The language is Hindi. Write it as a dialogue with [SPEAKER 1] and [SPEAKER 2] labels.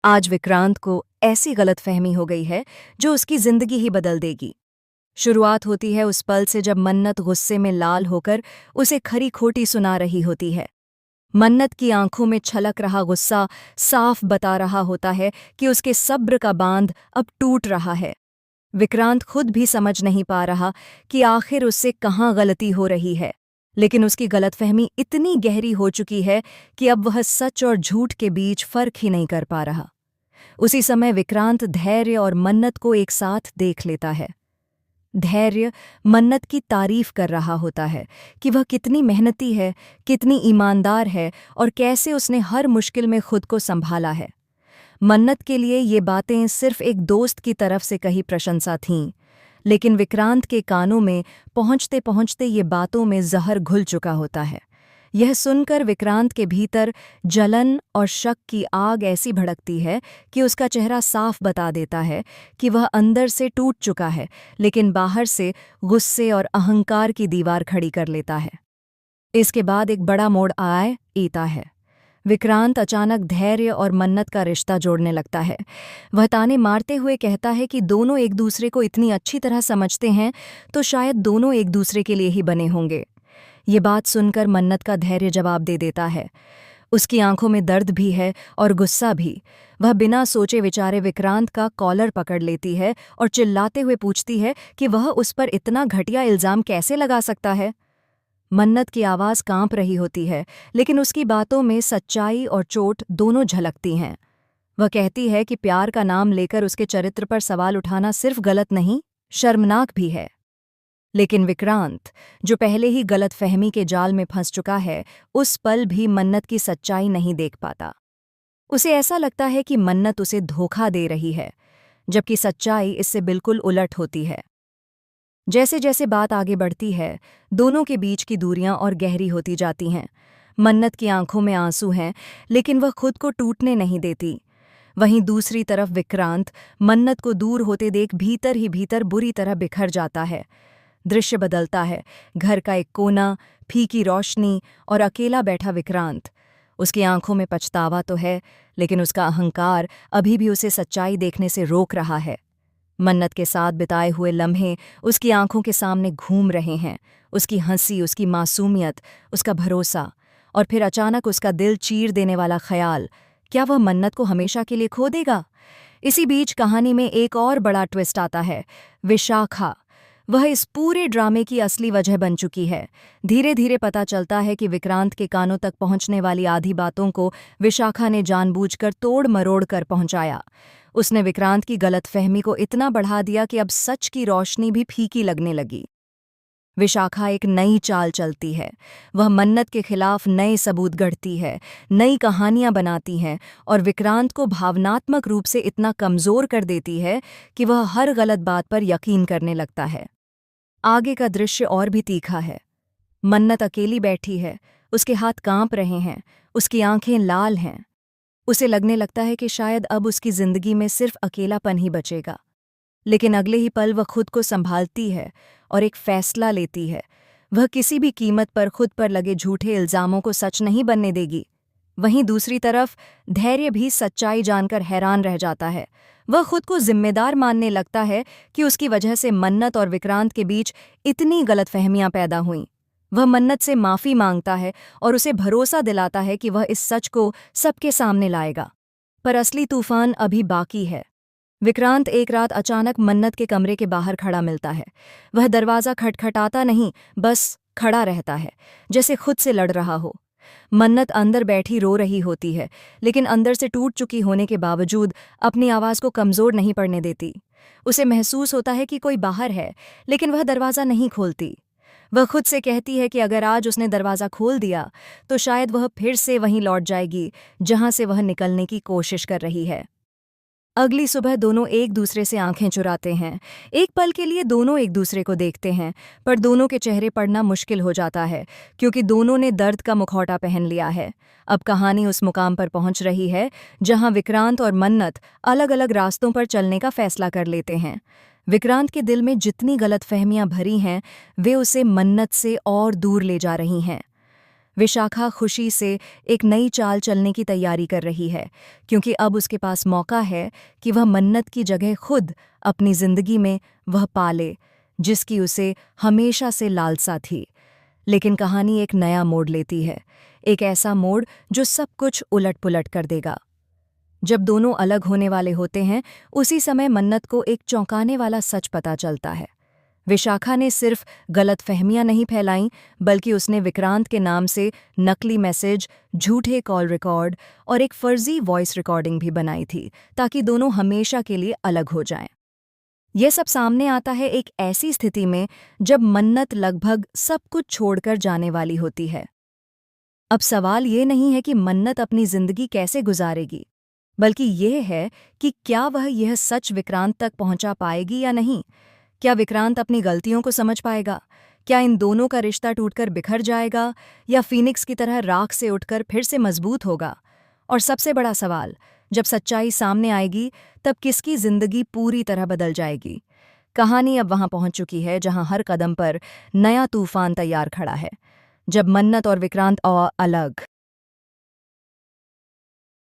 [SPEAKER 1] आज विक्रांत को ऐसी गलतफहमी हो गई है जो उसकी जिंदगी ही बदल देगी। शुरुआत होती है उस पल से जब मन्नत गुस्से में लाल होकर उसे खरी खोटी सुना रही होती है। मन्नत की आंखों में छलक रहा गुस्सा साफ बता रहा होता है कि उसके सब्र का बांध अब टूट रहा है। विक्रांत खुद भी समझ नहीं पा रहा कि आखिर उससे कहाँ गलती हो रही है, लेकिन उसकी गलतफहमी इतनी गहरी हो चुकी है कि अब वह सच और झूठ के बीच फर्क ही नहीं कर पा रहा। उसी समय विक्रांत धैर्य और मन्नत को एक साथ देख लेता है। धैर्य मन्नत की तारीफ कर रहा होता है कि वह कितनी मेहनती है, कितनी ईमानदार है और कैसे उसने हर मुश्किल में खुद को संभाला है। मन्नत के लिए ये बातें सिर्फ एक दोस्त की तरफ से कही प्रशंसा थीं, लेकिन विक्रांत के कानों में पहुंचते पहुंचते ये बातों में जहर घुल चुका होता है। यह सुनकर विक्रांत के भीतर जलन और शक की आग ऐसी भड़कती है कि उसका चेहरा साफ बता देता है कि वह अंदर से टूट चुका है, लेकिन बाहर से गुस्से और अहंकार की दीवार खड़ी कर लेता है। इसके बाद एक बड़ा मोड़ आता है। विक्रांत अचानक धैर्य और मन्नत का रिश्ता जोड़ने लगता है। वह ताने मारते हुए कहता है कि दोनों एक दूसरे को इतनी अच्छी तरह समझते हैं तो शायद दोनों एक दूसरे के लिए ही बने होंगे। ये बात सुनकर मन्नत का धैर्य जवाब दे देता है। उसकी आंखों में दर्द भी है और गुस्सा भी। वह बिना सोचे विचारे विक्रांत का कॉलर पकड़ लेती है और चिल्लाते हुए पूछती है कि वह उस पर इतना घटिया इल्जाम कैसे लगा सकता है। मन्नत की आवाज़ कांप रही होती है, लेकिन उसकी बातों में सच्चाई और चोट दोनों झलकती हैं। वह कहती है कि प्यार का नाम लेकर उसके चरित्र पर सवाल उठाना सिर्फ गलत नहीं, शर्मनाक भी है। लेकिन विक्रांत, जो पहले ही गलतफहमी के जाल में फंस चुका है, उस पल भी मन्नत की सच्चाई नहीं देख पाता। उसे ऐसा लगता है कि मन्नत उसे धोखा दे रही है, जबकि सच्चाई इससे बिल्कुल उलट होती है। जैसे जैसे बात आगे बढ़ती है, दोनों के बीच की दूरियां और गहरी होती जाती हैं। मन्नत की आंखों में आंसू हैं, लेकिन वह खुद को टूटने नहीं देती। वहीं दूसरी तरफ विक्रांत मन्नत को दूर होते देख भीतर ही भीतर बुरी तरह बिखर जाता है। दृश्य बदलता है। घर का एक कोना, फीकी रोशनी और अकेला बैठा विक्रांत। उसकी आंखों में पछतावा तो है, लेकिन उसका अहंकार अभी भी उसे सच्चाई देखने से रोक रहा है। मन्नत के साथ बिताए हुए लम्हे उसकी आंखों के सामने घूम रहे हैं। उसकी हंसी, उसकी मासूमियत, उसका भरोसा, और फिर अचानक उसका दिल चीर देने वाला ख्याल, क्या वह मन्नत को हमेशा के लिए खो देगा? इसी बीच कहानी में एक और बड़ा ट्विस्ट आता है। विशाखा, वह इस पूरे ड्रामे की असली वजह बन चुकी है। धीरे धीरे पता चलता है कि विक्रांत के कानों तक पहुंचने वाली आधी बातों को विशाखा ने जानबूझकर तोड़ मरोड़ कर पहुंचाया। उसने विक्रांत की गलतफहमी को इतना बढ़ा दिया कि अब सच की रोशनी भी फीकी लगने लगी। विशाखा एक नई चाल चलती है। वह मन्नत के खिलाफ नए सबूत गढ़ती है, नई कहानियां बनाती है और विक्रांत को भावनात्मक रूप से इतना कमज़ोर कर देती है कि वह हर गलत बात पर यकीन करने लगता है। आगे का दृश्य और भी तीखा है। मन्नत अकेली बैठी है, उसके हाथ कांप रहे हैं, उसकी आंखें लाल हैं। उसे लगने लगता है कि शायद अब उसकी जिंदगी में सिर्फ अकेलापन ही बचेगा। लेकिन अगले ही पल वह खुद को संभालती है और एक फैसला लेती है। वह किसी भी कीमत पर खुद पर लगे झूठे इल्जामों को सच नहीं बनने देगी। वहीं दूसरी तरफ धैर्य भी सच्चाई जानकर हैरान रह जाता है। वह खुद को जिम्मेदार मानने लगता है कि उसकी वजह से मन्नत और विक्रांत के बीच इतनी गलतफहमियां पैदा हुईं। वह मन्नत से माफ़ी मांगता है और उसे भरोसा दिलाता है कि वह इस सच को सबके सामने लाएगा। पर असली तूफान अभी बाकी है। विक्रांत एक रात अचानक मन्नत के कमरे के बाहर खड़ा मिलता है। वह दरवाज़ा खटखटाता नहीं, बस खड़ा रहता है, जैसे खुद से लड़ रहा हो। मन्नत अंदर बैठी रो रही होती है, लेकिन अंदर से टूट चुकी होने के बावजूद अपनी आवाज़ को कमज़ोर नहीं पड़ने देती। उसे महसूस होता है कि कोई बाहर है, लेकिन वह दरवाज़ा नहीं खोलती। वह खुद से कहती है कि अगर आज उसने दरवाज़ा खोल दिया तो शायद वह फिर से वहीं लौट जाएगी जहां से वह निकलने की कोशिश कर रही है। अगली सुबह दोनों एक दूसरे से आंखें चुराते हैं। एक पल के लिए दोनों एक दूसरे को देखते हैं, पर दोनों के चेहरे पढ़ना मुश्किल हो जाता है, क्योंकि दोनों ने दर्द का मुखौटा पहन लिया है। अब कहानी उस मुकाम पर पहुंच रही है जहां विक्रांत और मन्नत अलग अलग रास्तों पर चलने का फैसला कर लेते हैं। विक्रांत के दिल में जितनी गलतफहमियां भरी हैं, वे उसे मन्नत से और दूर ले जा रही हैं। विशाखा खुशी से एक नई चाल चलने की तैयारी कर रही है, क्योंकि अब उसके पास मौका है कि वह मन्नत की जगह खुद अपनी जिंदगी में वह पाले जिसकी उसे हमेशा से लालसा थी। लेकिन कहानी एक नया मोड़ लेती है, एक ऐसा मोड़ जो सब कुछ उलट-पुलट कर देगा। जब दोनों अलग होने वाले होते हैं, उसी समय मन्नत को एक चौंकाने वाला सच पता चलता है। विशाखा ने सिर्फ गलतफहमियां नहीं फैलाईं, बल्कि उसने विक्रांत के नाम से नकली मैसेज, झूठे कॉल रिकॉर्ड और एक फर्जी वॉइस रिकॉर्डिंग भी बनाई थी, ताकि दोनों हमेशा के लिए अलग हो जाएं। यह सब सामने आता है एक ऐसी स्थिति में जब मन्नत लगभग सब कुछ छोड़कर जाने वाली होती है। अब सवाल ये नहीं है कि मन्नत अपनी जिंदगी कैसे गुजारेगी, बल्कि यह है कि क्या वह यह सच विक्रांत तक पहुंचा पाएगी या नहीं। क्या विक्रांत अपनी गलतियों को समझ पाएगा? क्या इन दोनों का रिश्ता टूटकर बिखर जाएगा, या फीनिक्स की तरह राख से उठकर फिर से मजबूत होगा? और सबसे बड़ा सवाल, जब सच्चाई सामने आएगी, तब किसकी जिंदगी पूरी तरह बदल जाएगी? कहानी अब वहां पहुंच चुकी है जहां हर कदम पर नया तूफान तैयार खड़ा है। जब मन्नत और विक्रांत अलग